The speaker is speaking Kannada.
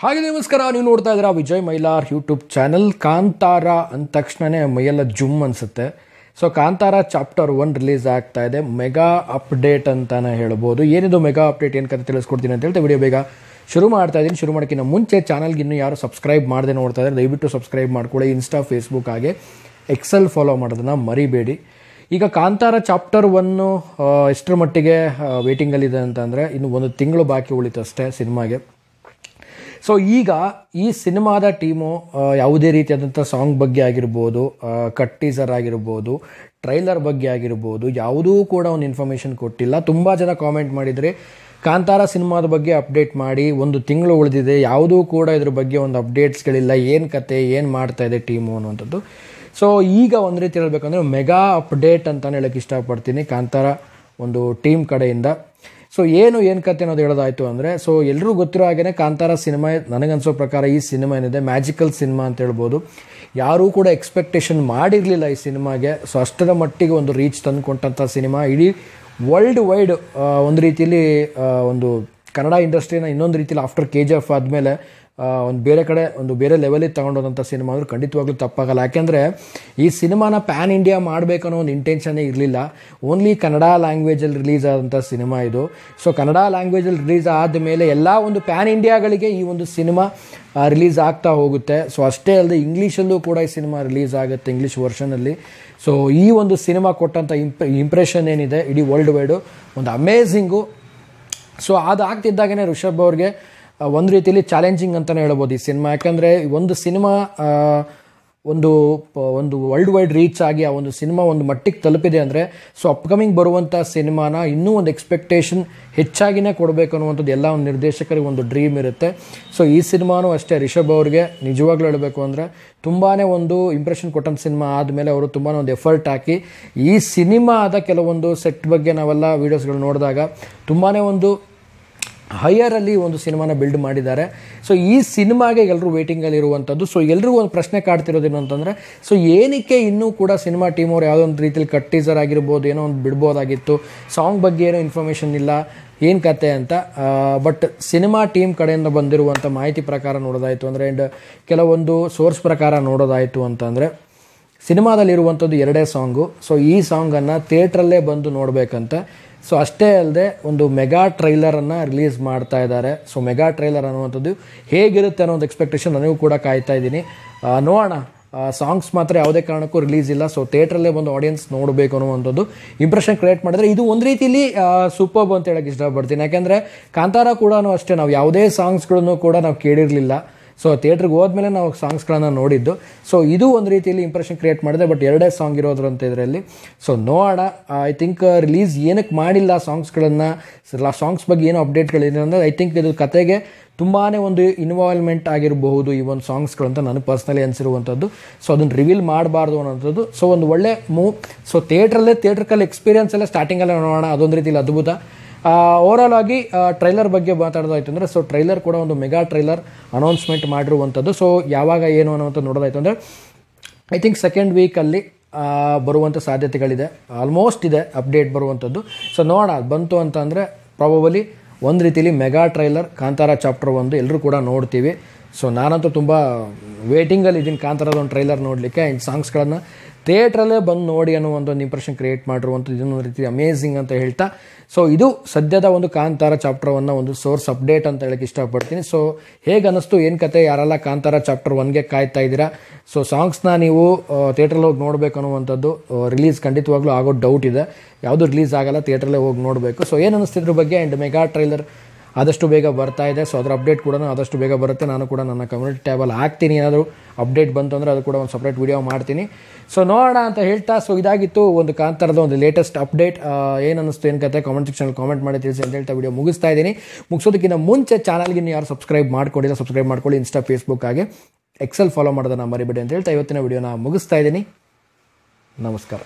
ಹಾಗೆ ನಮಸ್ಕಾರ, ನೀವು ನೋಡ್ತಾ ಇದ್ದೀರಾ Vijay Mylar YouTube channel. Kantara ಅಂದ ತಕ್ಷಣವೇ ಮೈಯೆಲ್ಲ ಜುಮ್ ಅನಿಸುತ್ತೆ. ಸೊ ಕಾಂತಾರ ಚಾಪ್ಟರ್ 1 ರಿಲೀಸ್ ಆಗ್ತಾ ಇದೆ. ಮೆಗಾ ಅಪ್ಡೇಟ್ ಅಂತಾನೆ ಹೇಳ್ಬೋದು. ಏನಿದು ಮೆಗಾ ಅಪ್ಡೇಟ್ ಏನು ಕತೆ ತಿಳಿಸ್ಕೊಡ್ತೀನಿ ಅಂತ ಹೇಳ್ತಾ ವಿಡಿಯೋ ಬೇಗ ಶುರು ಮಾಡ್ತಾ ಇದ್ದೀನಿ. ಶುರು ಮಾಡೋಕ್ಕಿಂತ ಮುಂಚೆ ಚಾನಲ್ಗೆ ಇನ್ನೂ ಯಾರು ಸಬ್ಸ್ಕ್ರೈಬ್ ಮಾಡದೆ ನೋಡ್ತಾ ಇದ್ದಾರೆ ದಯವಿಟ್ಟು ಸಬ್ಸ್ಕ್ರೈಬ್ ಮಾಡ್ಕೊಳ್ಳಿ. ಇನ್ಸ್ಟಾ, ಫೇಸ್ಬುಕ್ ಹಾಗೆ ಎಕ್ಸೆಲ್ ಫಾಲೋ ಮಾಡೋದನ್ನು ಮರಿಬೇಡಿ. ಈಗ ಕಾಂತಾರ ಚಾಪ್ಟರ್ 1 ಎಷ್ಟರ ಮಟ್ಟಿಗೆ ವೇಟಿಂಗಲ್ಲಿದೆ ಅಂತಂದರೆ ಇನ್ನು 1 ತಿಂಗಳು ಬಾಕಿ ಉಳಿತಷ್ಟೇ ಸಿನಿಮಾಗೆ. ಸೊ ಈಗ ಈ ಸಿನಿಮಾದ ಟೀಮು ಯಾವುದೇ ರೀತಿಯಾದಂಥ ಸಾಂಗ್ ಬಗ್ಗೆ ಆಗಿರ್ಬೋದು, ಕಟ್ ಟೀಸರ್ ಆಗಿರ್ಬೋದು, ಟ್ರೈಲರ್ ಬಗ್ಗೆ ಆಗಿರ್ಬೋದು, ಯಾವುದೂ ಕೂಡ ಒಂದು ಇನ್ಫಾರ್ಮೇಷನ್ ಕೊಟ್ಟಿಲ್ಲ. ತುಂಬ ಜನ ಕಾಮೆಂಟ್ ಮಾಡಿದರೆ ಕಾಂತಾರ ಸಿನಿಮಾದ ಬಗ್ಗೆ ಅಪ್ಡೇಟ್ ಮಾಡಿ, 1 ತಿಂಗಳು ಉಳಿದಿದೆ, ಯಾವುದೂ ಕೂಡ ಇದ್ರ ಬಗ್ಗೆ ಒಂದು ಅಪ್ಡೇಟ್ಸ್ಗಳಿಲ್ಲ, ಏನು ಕತೆ, ಏನು ಮಾಡ್ತಾ ಇದೆ ಟೀಮು ಅನ್ನುವಂಥದ್ದು. ಸೊ ಈಗ ಒಂದು ರೀತಿ ಹೇಳಬೇಕಂದ್ರೆ ಮೆಗಾ ಅಪ್ಡೇಟ್ ಅಂತಲೇ ಹೇಳೋಕ್ಕೆ ಇಷ್ಟಪಡ್ತೀನಿ ಕಾಂತಾರ ಒಂದು ಟೀಮ್ ಕಡೆಯಿಂದ. ಸೊ ಏನು ಕತೆ ಅನ್ನೋದು ಹೇಳೋದಾಯಿತು ಅಂದರೆ, ಸೊ ಎಲ್ಲರೂ ಗೊತ್ತಿರೋ ಹಾಗೆ ಕಾಂತಾರ ಸಿನಿಮಾ ನನಗನ್ಸೋ ಪ್ರಕಾರ ಈ ಸಿನಿಮಾ ಏನಿದೆ ಮ್ಯಾಜಿಕಲ್ ಸಿನಿಮಾ ಅಂತ ಹೇಳ್ಬೋದು. ಯಾರೂ ಕೂಡ ಎಕ್ಸ್ಪೆಕ್ಟೇಷನ್ ಮಾಡಿರಲಿಲ್ಲ ಈ ಸಿನಿಮಾಗೆ. ಸೊ ಅಷ್ಟರ ಮಟ್ಟಿಗೆ ಒಂದು ರೀಚ್ ತಂದುಕೊಂಡಂಥ ಸಿನಿಮಾ ಇಡೀ ವರ್ಲ್ಡ್ ವೈಡ್ ಒಂದು ರೀತಿಯಲ್ಲಿ ಒಂದು ಕನ್ನಡ ಇಂಡಸ್ಟ್ರಿನ ಇನ್ನೊಂದು ರೀತಿಯಲ್ಲಿ ಆಫ್ಟರ್ KGF ಆದಮೇಲೆ ಒಂದು ಬೇರೆ ಕಡೆ ಒಂದು ಬೇರೆ ಲೆವೆಲಿಗೆ ತಗೊಂಡೋದಂಥ ಸಿನಿಮಾ ಅಂದ್ರೆ ಖಂಡಿತವಾಗ್ಲೂ ತಪ್ಪಾಗಲ್ಲ. ಯಾಕೆಂದರೆ ಈ ಸಿನಿಮಾನ ಪ್ಯಾನ್ ಇಂಡಿಯಾ ಮಾಡಬೇಕನ್ನೋ ಒಂದು ಇಂಟೆನ್ಷನ್ನೇ ಇರಲಿಲ್ಲ. ಓನ್ಲಿ ಕನ್ನಡ ಲ್ಯಾಂಗ್ವೇಜಲ್ಲಿ ರಿಲೀಸ್ ಆದಂಥ ಸಿನಿಮಾ ಇದು. ಸೊ ಕನ್ನಡ ಲ್ಯಾಂಗ್ವೇಜಲ್ಲಿ ರಿಲೀಸ್ ಆದಮೇಲೆ ಎಲ್ಲ ಒಂದು ಪ್ಯಾನ್ ಇಂಡಿಯಾಗಳಿಗೆ ಈ ಒಂದು ಸಿನಿಮಾ ರಿಲೀಸ್ ಆಗ್ತಾ ಹೋಗುತ್ತೆ. ಸೊ ಅಷ್ಟೇ ಅಲ್ಲದೆ ಇಂಗ್ಲೀಷಲ್ಲೂ ಕೂಡ ಈ ಸಿನಿಮಾ ರಿಲೀಸ್ ಆಗುತ್ತೆ, ಇಂಗ್ಲೀಷ್ ವರ್ಷನಲ್ಲಿ. ಸೊ ಈ ಒಂದು ಸಿನಿಮಾ ಕೊಟ್ಟಂಥ ಇಂಪ್ರೆಷನ್ ಏನಿದೆ ಇಡೀ ವರ್ಲ್ಡ್ ವೈಡು ಒಂದು ಅಮೇಝಿಂಗು. ಸೊ ಅದು ಆಗ್ತಿದ್ದಾಗೇ ರಿಷಬ್ ಅವ್ರಿಗೆ ಒಂದು ರೀತಿಯಲ್ಲಿ ಚಾಲೆಂಜಿಂಗ್ ಅಂತಲೇ ಹೇಳ್ಬೋದು ಈ ಸಿನಿಮಾ. ಯಾಕಂದರೆ ಒಂದು ಸಿನಿಮಾ ಒಂದು ವರ್ಲ್ಡ್ ವೈಡ್ ರೀಚ್ ಆಗಿ ಆ ಒಂದು ಸಿನಿಮಾ ಒಂದು ಮಟ್ಟಿಗೆ ತಲುಪಿದೆ ಅಂದರೆ, ಸೊ ಅಪ್ಕಮಿಂಗ್ ಬರುವಂಥ ಸಿನಿಮಾನ ಇನ್ನೂ ಒಂದು ಎಕ್ಸ್ಪೆಕ್ಟೇಷನ್ ಹೆಚ್ಚಾಗಿನೇ ಕೊಡಬೇಕು ಅನ್ನುವಂಥದ್ದು ಎಲ್ಲ ಒಂದು ನಿರ್ದೇಶಕರಿಗೆ ಒಂದು ಡ್ರೀಮ್ ಇರುತ್ತೆ. ಸೊ ಈ ಸಿನಿಮಾನೂ ಅಷ್ಟೇ ರಿಷಬ್ ಅವ್ರಿಗೆ ನಿಜವಾಗ್ಲೂ ಹೇಳಬೇಕು ಅಂದರೆ ತುಂಬಾ ಒಂದು ಇಂಪ್ರೆಷನ್ ಕೊಟ್ಟಂಥ ಸಿನಿಮಾ ಆದಮೇಲೆ ಅವರು ತುಂಬಾ ಒಂದು ಎಫರ್ಟ್ ಹಾಕಿ ಈ ಸಿನಿಮಾದ ಕೆಲವೊಂದು ಸೆಟ್ ಬಗ್ಗೆ ನಾವೆಲ್ಲ ವೀಡಿಯೋಸ್ಗಳು ನೋಡಿದಾಗ ತುಂಬಾ ಒಂದು ಹೈಯರಲ್ಲಿ ಒಂದು ಸಿನಿಮಾನ ಬಿಲ್ಡ್ ಮಾಡಿದ್ದಾರೆ. ಸೊ ಈ ಸಿನಿಮಾಗೆ ಎಲ್ಲರೂ ವೇಟಿಂಗಲ್ಲಿ ಇರುವಂಥದ್ದು. ಸೊ ಎಲ್ರಿಗೂ ಒಂದು ಪ್ರಶ್ನೆ ಕಾಡ್ತಿರೋದೇನು ಅಂತಂದರೆ, ಸೊ ಏನಕ್ಕೆ ಇನ್ನೂ ಕೂಡ ಸಿನಿಮಾ ಟೀಮ್ ಅವ್ರು ಯಾವುದೋ ಒಂದು ರೀತಿಯಲ್ಲಿ ಕಟ್ ಟೀಸರ್ ಆಗಿರ್ಬೋದು, ಏನೋ ಒಂದು ಬಿಡ್ಬೋದಾಗಿತ್ತು, ಸಾಂಗ್ ಬಗ್ಗೆ ಏನೋ ಇನ್ಫಾರ್ಮೇಷನ್ ಇಲ್ಲ, ಏನು ಕತೆ ಅಂತ. ಬಟ್ ಸಿನಿಮಾ ಟೀಮ್ ಕಡೆಯಿಂದ ಬಂದಿರುವಂಥ ಮಾಹಿತಿ ಪ್ರಕಾರ ನೋಡೋದಾಯಿತು ಅಂದರೆ ಆ್ಯಂಡ್ ಕೆಲವೊಂದು ಸೋರ್ಸ್ ಪ್ರಕಾರ ನೋಡೋದಾಯಿತು ಅಂತಂದರೆ ಸಿನಿಮಾದಲ್ಲಿರುವಂಥದ್ದು 2 ಸಾಂಗು. ಸೊ ಈ ಸಾಂಗನ್ನು ಥಿಯೇಟ್ರಲ್ಲೇ ಬಂದು ನೋಡಬೇಕಂತ. ಸೊ ಅಷ್ಟೇ ಅಲ್ಲದೆ ಒಂದು ಮೆಗಾ ಟ್ರೈಲರನ್ನು ರಿಲೀಸ್ ಮಾಡ್ತಾ ಇದ್ದಾರೆ. ಸೊ ಮೆಗಾ ಟ್ರೈಲರ್ ಅನ್ನುವಂಥದ್ದು ಹೇಗಿರುತ್ತೆ ಅನ್ನೋ ಒಂದು ಎಕ್ಸ್ಪೆಕ್ಟೇಷನ್ ನನಗೂ ಕೂಡ ಕಾಯ್ತಾ ಇದ್ದೀನಿ. ನೋಡೋಣ. ಸಾಂಗ್ಸ್ ಮಾತ್ರ ಯಾವುದೇ ಕಾರಣಕ್ಕೂ ರಿಲೀಸ್ ಇಲ್ಲ. ಸೊ ಥಿಯೇಟ್ರಲ್ಲೇ ಬಂದು ಆಡಿಯನ್ಸ್ ನೋಡಬೇಕು ಅನ್ನುವಂಥದ್ದು ಇಂಪ್ರೆಷನ್ ಕ್ರಿಯೇಟ್ ಮಾಡಿದ್ರೆ ಇದು ಒಂದು ರೀತಿಯಲ್ಲಿ ಸೂಪರ್ಬ್ ಅಂತ ಹೇಳೋಕ್ಕೆ ಇಷ್ಟಪಡ್ತೀನಿ. ಯಾಕೆಂದರೆ ಕಾಂತಾರ ಕೂಡ ಅಷ್ಟೇ ನಾವು ಯಾವುದೇ ಸಾಂಗ್ಸ್ಗಳನ್ನು ಕೂಡ ನಾವು ಕೇಳಿರಲಿಲ್ಲ. ಸೊ ಥಿಯೇಟ್ರಿಗೆ ಹೋದ್ಮೇಲೆ ನಾವು ಸಾಂಗ್ಸ್ಗಳನ್ನು ನೋಡಿದ್ದು. ಸೊ ಇದು ಒಂದು ರೀತಿಯಲ್ಲಿ ಇಂಪ್ರೆಷನ್ ಕ್ರಿಯೇಟ್ ಮಾಡಿದೆ. ಬಟ್ 2 ಸಾಂಗ್ ಇರೋದ್ರಂತ ಇದರಲ್ಲಿ. ಸೊ ನೋಡೋಣ. ಐ ಥಿಂಕ್ ರಿಲೀಸ್ ಏನಕ್ಕೆ ಮಾಡಿಲ್ಲ ಸಾಂಗ್ಸ್ಗಳನ್ನು, ಸಾಂಗ್ಸ್ ಬಗ್ಗೆ ಏನೋ ಅಪ್ಡೇಟ್ಗಳಿದೆ ಅಂದರೆ ಐ ಥಿಂಕ್ ಇದು ಕತೆಗೆ ತುಂಬಾ ಒಂದು ಇನ್ವಾಲ್ವ್ಮೆಂಟ್ ಆಗಿರಬಹುದು ಈ ಒಂದು ಸಾಂಗ್ಸ್ಗಳಂತ ನನಗೆ ಪರ್ಸ್ನಲಿ ಅನಿಸಿರುವಂಥದ್ದು. ಸೊ ಅದನ್ನು ರಿವೀಲ್ ಮಾಡಬಾರ್ದು ಅನ್ನೋಂಥದ್ದು. ಸೊ ಒಂದು ಒಳ್ಳೆ ಮೂವ್. ಸೊ ಥಿಯೇಟ್ರಲ್ ಎಕ್ಸ್ಪೀರಿಯನ್ಸ್ ಎಲ್ಲ ಸ್ಟಾರ್ಟಿಂಗಲ್ಲೇ ನೋಡೋಣ. ಅದೊಂದು ರೀತಿಯಲ್ಲಿ ಅದ್ಭುತ. ಓವರಾಲ್ ಆಗಿ ಟ್ರೈಲರ್ ಬಗ್ಗೆ ಮಾತಾಡೋದಾಯ್ತು ಅಂದರೆ, ಸೊ ಟ್ರೈಲರ್ ಕೂಡ ಒಂದು ಮೆಗಾ ಟ್ರೈಲರ್ ಅನೌನ್ಸ್ಮೆಂಟ್ ಮಾಡಿರುವಂಥದ್ದು. ಸೊ ಯಾವಾಗ ಏನು ಅನ್ನೋಂಥದ್ದು ನೋಡೋದಾಯ್ತು ಅಂದರೆ ಐ ಥಿಂಕ್ ಸೆಕೆಂಡ್ ವೀಕಲ್ಲಿ ಬರುವಂಥ ಸಾಧ್ಯತೆಗಳಿದೆ. ಆಲ್ಮೋಸ್ಟ್ ಇದೆ ಅಪ್ಡೇಟ್ ಬರುವಂಥದ್ದು. ಸೊ ನೋಡೋಣ ಅದು ಬಂತು ಅಂತ ಅಂದರೆ ಪ್ರಾಬಬಲಿ ಒಂದು ರೀತಿಯಲ್ಲಿ ಮೆಗಾ ಟ್ರೈಲರ್ ಕಾಂತಾರ ಚಾಪ್ಟರ್ 1 ಎಲ್ಲರೂ ಕೂಡ ನೋಡ್ತೀವಿ. ಸೊ ನಾನಂತೂ ತುಂಬ ವೇಟಿಂಗಲ್ಲಿ ಇದ್ದೀನಿ ಕಾಂತಾರದ ಒಂದು ಟ್ರೈಲರ್ ನೋಡಲಿಕ್ಕೆ. ಆ್ಯಂಡ್ ಸಾಂಗ್ಸ್ಗಳನ್ನು ಥಿಯೇಟ್ರಲ್ಲೇ ಬಂದು ನೋಡಿ ಅನ್ನೋ ಒಂದು ಇಂಪ್ರೆಷನ್ ಕ್ರಿಯೇಟ್ ಮಾಡಿರುವಂಥದ್ದು ಇದೊಂದು ರೀತಿ ಅಮೇಝಿಂಗ್ ಅಂತ ಹೇಳ್ತಾ, ಸೊ ಇದು ಸದ್ಯದ ಒಂದು ಕಾಂತಾರ ಚಾಪ್ಟರ್ 1 ಒಂದು ಸೋರ್ಸ್ ಅಪ್ಡೇಟ್ ಅಂತ ಹೇಳಕ್ಕೆ ಇಷ್ಟಪಡ್ತೀನಿ. ಸೊ ಹೇಗೆ ಅನ್ನಿಸ್ತು, ಏನು ಕತೆ, ಯಾರೆಲ್ಲ ಕಾಂತಾರ ಚಾಪ್ಟರ್ 1ಗೆ ಕಾಯ್ತಾ ಇದ್ದೀರಾ? ಸೊ ಸಾಂಗ್ಸ್ನ ನೀವು ಥಿಯೇಟ್ರಲ್ಲಿ ಹೋಗಿ ನೋಡಬೇಕು ಅನ್ನುವಂಥದ್ದು ರಿಲೀಸ್ ಖಂಡಿತವಾಗ್ಲೂ ಆಗೋ ಡೌಟ್ ಇದೆ. ಯಾವುದು ರಿಲೀಸ್ ಆಗಲ್ಲ, ಥಿಯೇಟ್ರಲ್ಲೇ ಹೋಗಿ ನೋಡಬೇಕು. ಸೊ ಏನು ಅನ್ನಿಸ್ತಿದ್ರ ಬಗ್ಗೆ. ಆ್ಯಂಡ್ ಮೆಗಾ ಟ್ರೈಲರ್ ಆದಷ್ಟು ಬೇಗ ಬರ್ತಾ ಇದೆ. ಸೊ ಅದರ ಅಪ್ಡೇಟ್ ಕೂಡ ಆದಷ್ಟು ಬೇಗ ಬರುತ್ತೆ. ನಾನು ಕೂಡ ನನ್ನ ಕಮ್ಯುನಿಟಿ ಟ್ಯಾಬಲ್ಲಿ ಹಾಕ್ತೀನಿ. ಏನಾದರೂ ಅಪ್ಡೇಟ್ ಬಂತು ಅಂದರೆ ಅದು ಕೂಡ ಒಂದು ಸಪ್ರೇಟ್ ವೀಡಿಯೋ ಮಾಡ್ತೀನಿ. ಸೊ ನೋಡೋಣ ಅಂತ ಹೇಳ್ತಾ, ಸೊ ಇದಾಗಿತ್ತು ಒಂದು ಕಾಂತಾರದ ಒಂದು ಲೇಟೆಸ್ಟ್ ಅಪ್ಡೇಟ್. ಏನು ಅನ್ನಿಸ್ತು, ಏನು ಕತೆ, ಕಾಮೆಂಟ್ ಸೆಕ್ಷನಲ್ಲಿ ಕಾಮೆಂಟ್ ಮಾಡಿ ತಿಳಿಸಿ ಅಂತ ಹೇಳ್ತಾ ವಿಡಿಯೋ ಮುಗಿಸ್ತಾ ಇದ್ದೀನಿ. ಮುಗಿಸೋದಕ್ಕಿಂತ ಮುಂಚೆ ಚಾನಲ್ಗೆ ಯಾರು ಸಬ್ಸ್ಕ್ರೈಬ್ ಮಾಡ್ಕೊಂಡಿಲ್ಲ ಸಬ್ಸ್ಕ್ರೈಬ್ ಮಾಡ್ಕೊಳ್ಳಿ. ಇನ್ಸ್ಟಾ, ಫೇಸ್ಬುಕ್ ಹಾಗೆ ಎಕ್ಸೆಲ್ ಫಾಲೋ ಮಾಡೋದನ್ನು ಮರಿಬೇಡಿ ಅಂತ ಹೇಳ್ತಾ ಇವತ್ತಿನ ವಿಡಿಯೋನ ಮುಗಿಸ್ತಾ ಇದ್ದೀನಿ. ನಮಸ್ಕಾರ.